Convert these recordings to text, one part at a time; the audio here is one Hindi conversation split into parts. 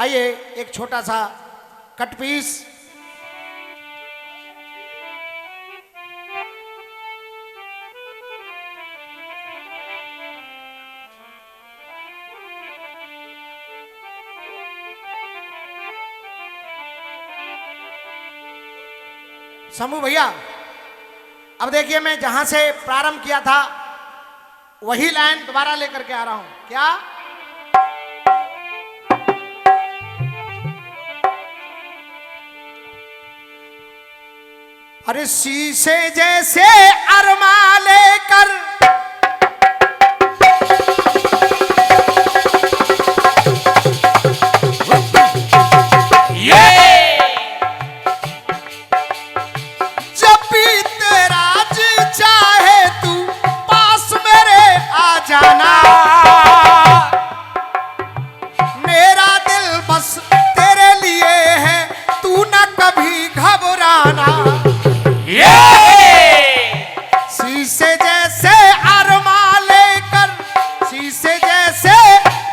आइए एक छोटा सा कट पीस। शंभू भैया, अब देखिए मैं जहां से प्रारंभ किया था वही लाइन दोबारा लेकर के आ रहा हूं। क्या? अरे शीशे जैसे अरमा लेकर जाना, मेरा दिल बस तेरे लिए है, तू न कभी घबराना। शीशे जैसे अरमा लेकर, शीशे जैसे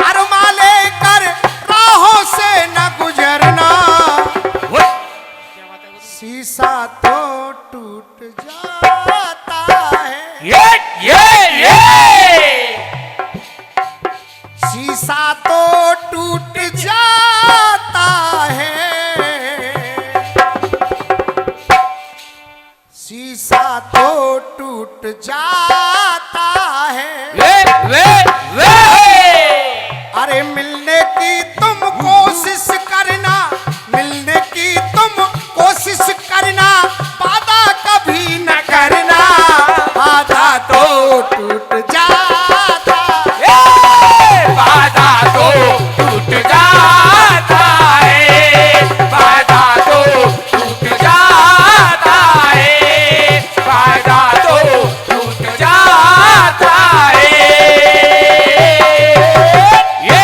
अरमा लेकर राहों से न गुजरना। शीशा तो टूट जाता है, शीशा तो टूट जाता है, शीशा तो टूट जाता है। अरे मिलने की तुम कोशिश करना, मिलने की तुम कोशिश करना, वादा कभी न करना, वादा तो टूट जाता, वादा तो टूट जाता है, वादा तो टूट जाता है, वादा तो टूट जाता है। ये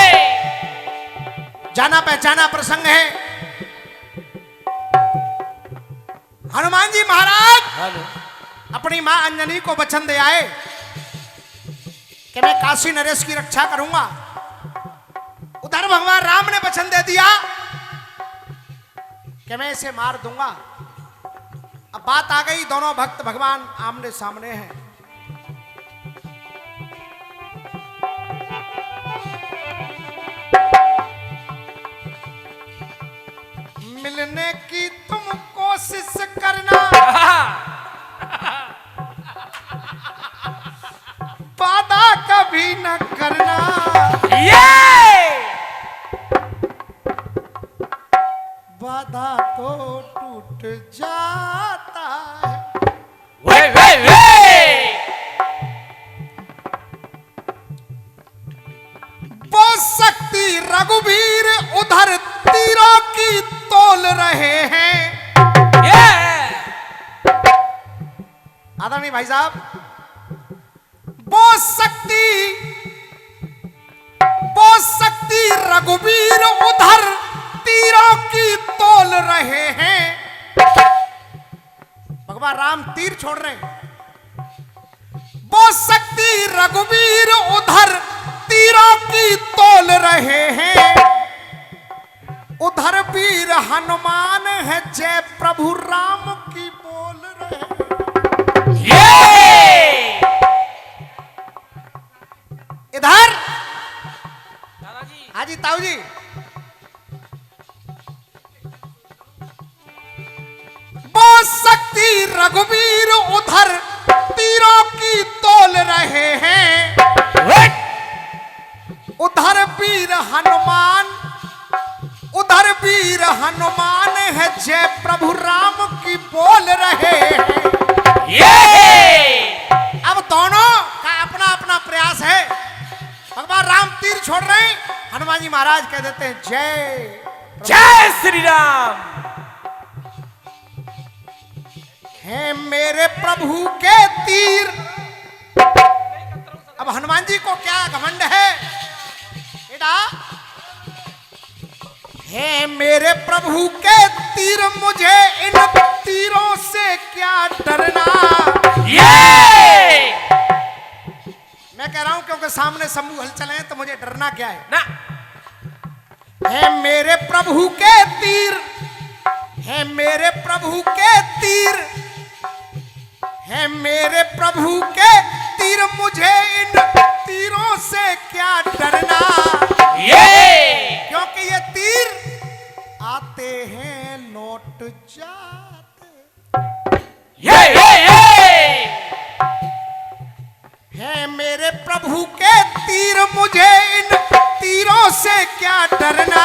जाना पहचाना प्रसंग है। हनुमान जी महाराज अपनी मां अंजनी को वचन दे आए कि मैं काशी नरेश की रक्षा करूंगा। उधर भगवान राम ने वचन दे दिया कि मैं इसे मार दूंगा। अब बात आ गई, दोनों भक्त भगवान आमने सामने हैं। मिलने की तुम कोशिश करना, वादा कभी न करना, वादा तो टूट जाता है। वो शक्ति रघुवीर उधर तीरों की तोल रहे हैं। आदरणीय भाई साहब, वो शक्ति रघुवीर उधर तीरों की तोल रहे हैं। भगवान राम तीर छोड़ रहे हैं। वो शक्ति रघुवीर उधर तीरों की तोल रहे हैं। उधर वीर हनुमान है, जय प्रभु राम की बोल रहे हैं। इधर हाजी ताऊ जी, वो शक्ति रघुवीर उधर तीरों की तोल रहे हैं। उधर वीर हनुमान, उधर वीर हनुमान है, जय प्रभु राम की बोल रहे हैं। अब दोनों का अपना अपना प्रयास है। भगवान राम तीर छोड़ रहे हैं, हनुमान जी महाराज कह देते हैं जय जय श्री राम। है मेरे प्रभु के तीर। अब हनुमान जी को क्या घमंड है बेटा? है मेरे प्रभु के तीर, मुझे इन तीरों से क्या डरना। मैं कह रहा हूं क्योंकि सामने शंभू हलचल है तो मुझे डरना क्या है ना। है मेरे प्रभु के तीर, है मेरे प्रभु के तीर, है मेरे प्रभु के तीर, मुझे इन तीरों से क्या डरना। क्योंकि ये तीर आते हैं लौट जाते। है मेरे प्रभु के तीर, मुझे इन तीरों से क्या डरना।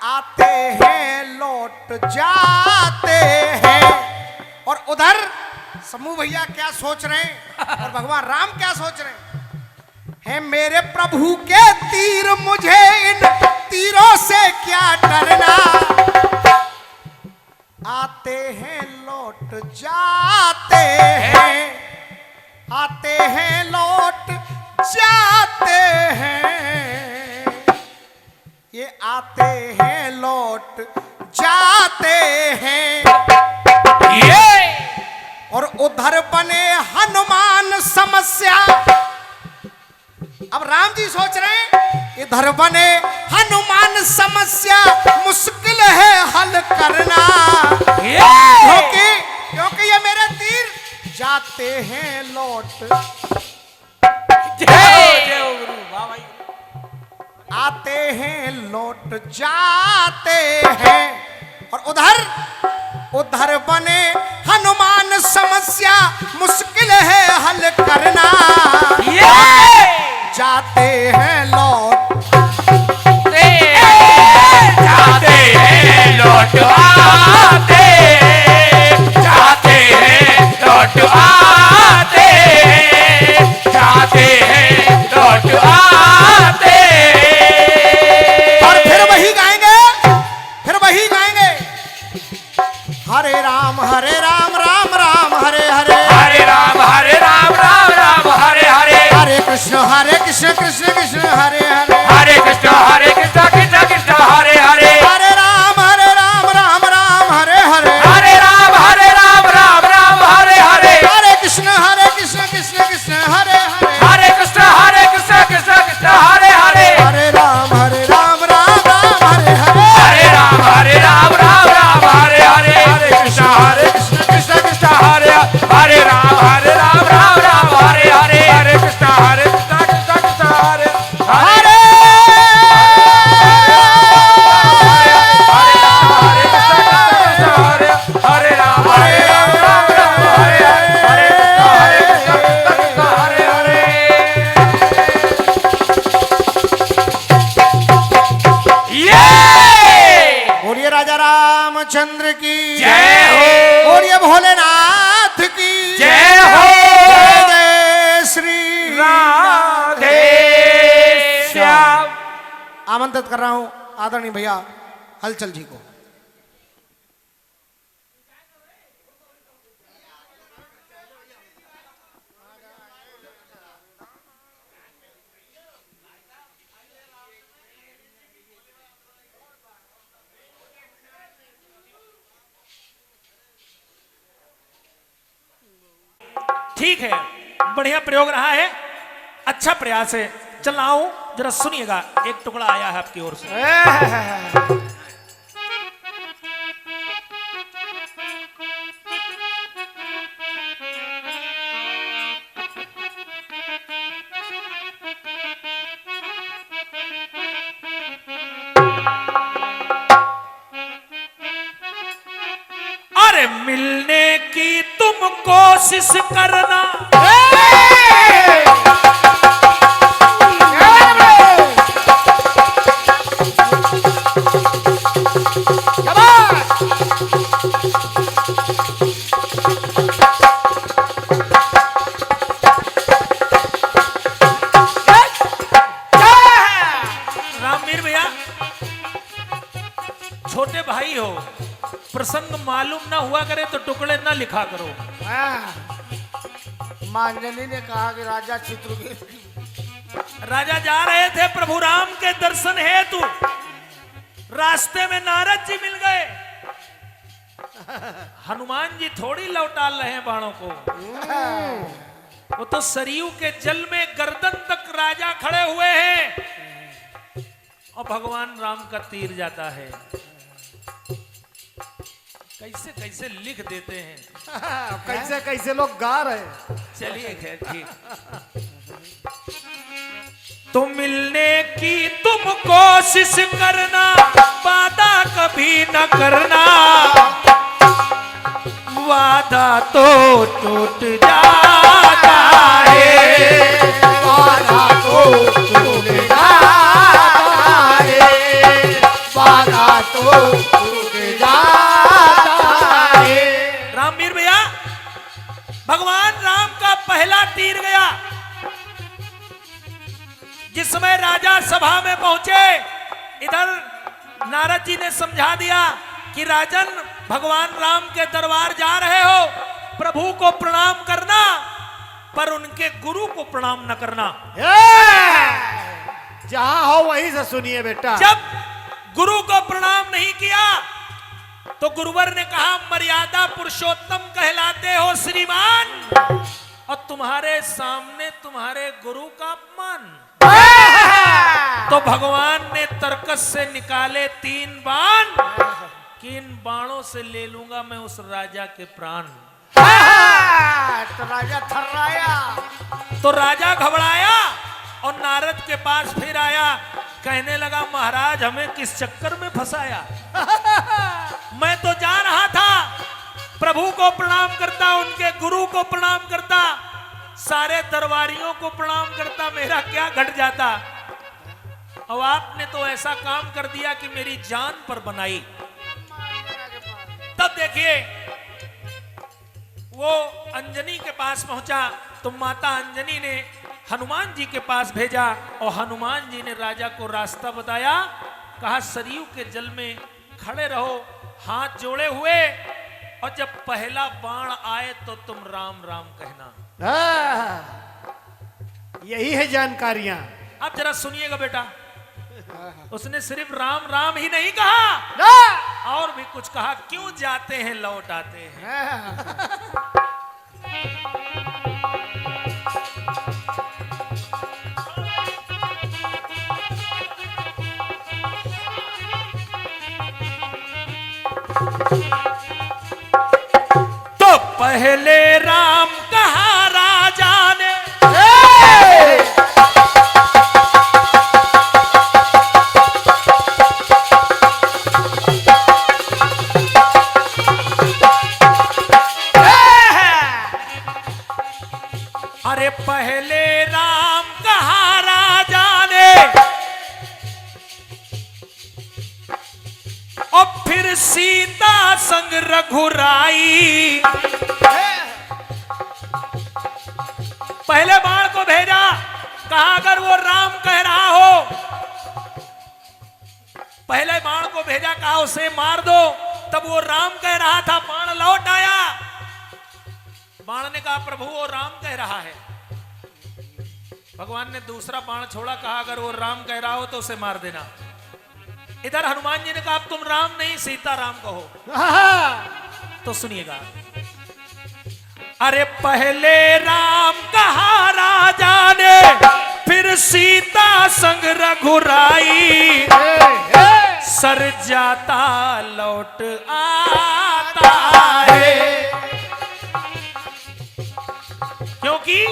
आते हैं लौट जाते हैं। और उधर समूह भैया क्या सोच रहे हैं और भगवान राम क्या सोच रहे हैं। है मेरे प्रभु के तीर, मुझे इन तीरों से क्या डरना। आते हैं लौट जाते हैं, आते हैं लौट जाते हैं, ये आते हैं लौट जाते हैं। और उधर बने हनुमान समस्या। अब राम जी सोच रहे हैं इधर बने हनुमान समस्या, मुश्किल है हल करना। क्योंकि ये मेरे तीर जाते हैं लौट, आते हैं लौट जाते हैं। और उधर बने हनुमान समस्या, मुश्किल है हल करना। जाते हैं लौट, जाते हैं लौट आते, जाते हैं लौट आते, जाते हैं लौट आते। और फिर वही गाएंगे, फिर वही गाएंगे। हरे राम राम राम हरे हरे, हरे राम राम राम हरे हरे, हरे कृष्ण कृष्ण कृष्ण हरे हरे, हरे कृष्ण कृष्ण कृष्ण हरे हरे, हरे राम राम राम हरे हरे, हरे राम राम हरे हरे, हरे कृष्ण कृष्ण कृष्ण हरे हरे, हरे कृष्ण कृष्ण कृष्ण हरे हरे, हरे राम राम राम हरे हरे, हरे राम राम हरे हरे, हरे कृष्ण कृष्ण कृष्ण हरे हरे, राम राम हरे हरे, हरे कृष्ण कृष्ण कृष्ण हरे हरे, हरे राम राम हरे हरे, हरे कृष्ण कृष्ण हरे हरे। बोलिए राजा रामचंद्र की जय हो। बोलिए भोलेनाथ की जय हो। जय जय श्री राधे श्याम। आमंत्रित कर रहा हूं आदरणीय भैया हलचल जी को। ठीक है, बढ़िया प्रयोग रहा है, अच्छा प्रयास है। चल आओ जरा सुनिएगा, एक टुकड़ा आया है आपकी ओर से। अरे मिलने की तुम कोशिश करना, रामवीर भैया छोटे भाई हो, प्रसंग मालूम ना हुआ करे तो टुकड़े ना लिखा करो। मांजनी ने कहा कि राजा चित्रगुप्त राजा जा रहे थे प्रभु राम के दर्शन हेतु, रास्ते में नारद जी मिल गए। हनुमान जी थोड़ी लौटा रहे हैं बाणों को, वो तो सरयू के जल में गर्दन तक राजा खड़े हुए हैं। और भगवान राम का तीर जाता है। कैसे कैसे लिख देते हैं। कैसे कैसे लोग गा रहे हैं। चलिए खैर ठीक। तो मिलने की तुम कोशिश करना, वादा कभी न करना, वादा तो टूट जाता है, वादा तो टूट जाता है, वादा तो टूट जाता है। रामवीर भैया, भगवान राम का पहला तीर गया। जिस समय राजा सभा में पहुंचे, इधर नारद जी ने समझा दिया कि राजन, भगवान राम के दरबार जा रहे हो, प्रभु को प्रणाम करना, पर उनके गुरु को प्रणाम न करना। जहां हो वहीं से सुनिए बेटा। जब गुरु को प्रणाम नहीं किया तो गुरुवर ने कहा, मर्यादा पुरुषोत्तम कहलाते हो श्रीमान, और तुम्हारे सामने तुम्हारे गुरु का अपमान। तो भगवान ने तरकस से निकाले 3 बाण, कि इन बाणों से ले लूंगा मैं उस राजा के प्राण। तो राजा थर्राया। तो राजा घबराया और नारद के पास फिर आया, कहने लगा, महाराज हमें किस चक्कर में फंसाया। मैं तो जा रहा था, प्रभु को प्रणाम करता, उनके गुरु को प्रणाम करता, सारे दरबारियों को प्रणाम करता, मेरा क्या घट जाता। अब आपने तो ऐसा काम कर दिया कि मेरी जान पर बनाई। तब देखिए वो अंजनी के पास पहुंचा तो माता अंजनी ने हनुमान जी के पास भेजा, और हनुमान जी ने राजा को रास्ता बताया। कहा, सरयू के जल में खड़े रहो, हाथ जोड़े हुए, और जब पहला बाण आए तो तुम राम राम कहना। यही है जानकारियां। अब जरा सुनिएगा बेटा, उसने सिर्फ राम राम ही नहीं कहा, और भी कुछ कहा। क्यों जाते हैं लौट आते हैं। तो पहले राम कहा राजा ने, अरे पहले राम कहा राजा ने, और फिर सीता संग रघुराई। पहले बाण को भेजा, कहा अगर वो राम कह रहा हो, पहले बाण को भेजा, कहा उसे मार दो, तब वो राम कह रहा था, बाण लौट आया। बाण ने कहा, प्रभु वो राम कह रहा है। भगवान ने दूसरा बाण छोड़ा, कहा अगर वो राम कह रहा हो तो उसे मार देना। इधर हनुमान जी ने कहा, अब तुम राम नहीं सीता राम कहो। तो सुनिएगा, अरे पहले राम कहा राजा ने, फिर सीता संग रघुराई, सर जाता लौट आता है। क्योंकि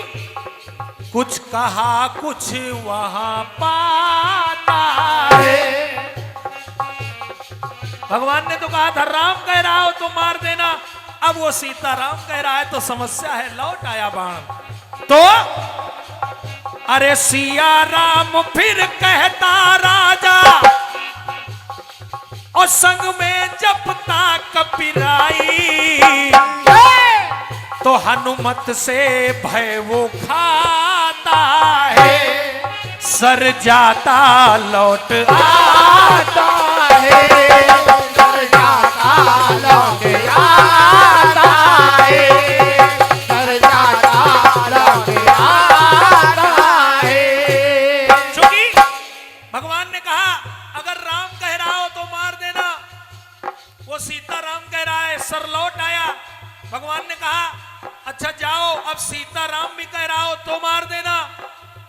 कुछ कहा कुछ वहां पाता है। भगवान ने तो कहा था राम कह रहा हो तो मार देना, अब वो सीता राम कह रहा है तो समस्या है। लौट आया बाण। तो अरे सिया राम फिर कहता राजा, और संग में जपता कपिराई, तो हनुमत से भय वो खाता है, सर जाता लौट आता है, सर जाता लौट आता है, सर जाता लौट आता है। क्योंकि भगवान ने कहा अगर राम कह रहा हो तो मार देना, वो सीता राम कह रहा है, सर लौट आया। भगवान ने कहा अच्छा जाओ, अब सीता राम भी कह रहा हो तो मार देना।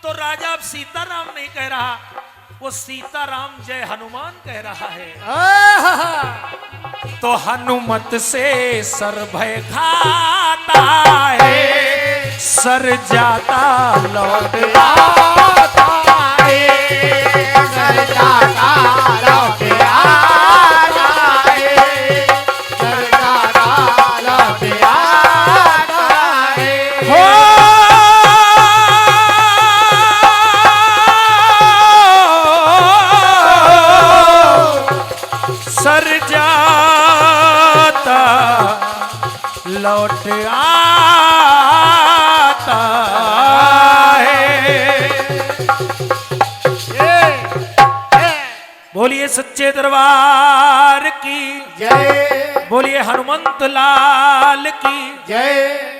तो राजा अब सीता राम नहीं कह रहा, वो सीताराम जय हनुमान कह रहा है। आहा, तो हनुमत से सर भय खाता है, सर जाता लौट आता है, सर जाता लौट आता है, सर जाता लौट आता है। हो। सर जाता लौट आता है। बोलिए सच्चे दरबार की जय बोलिए हनुमंत लाल की जय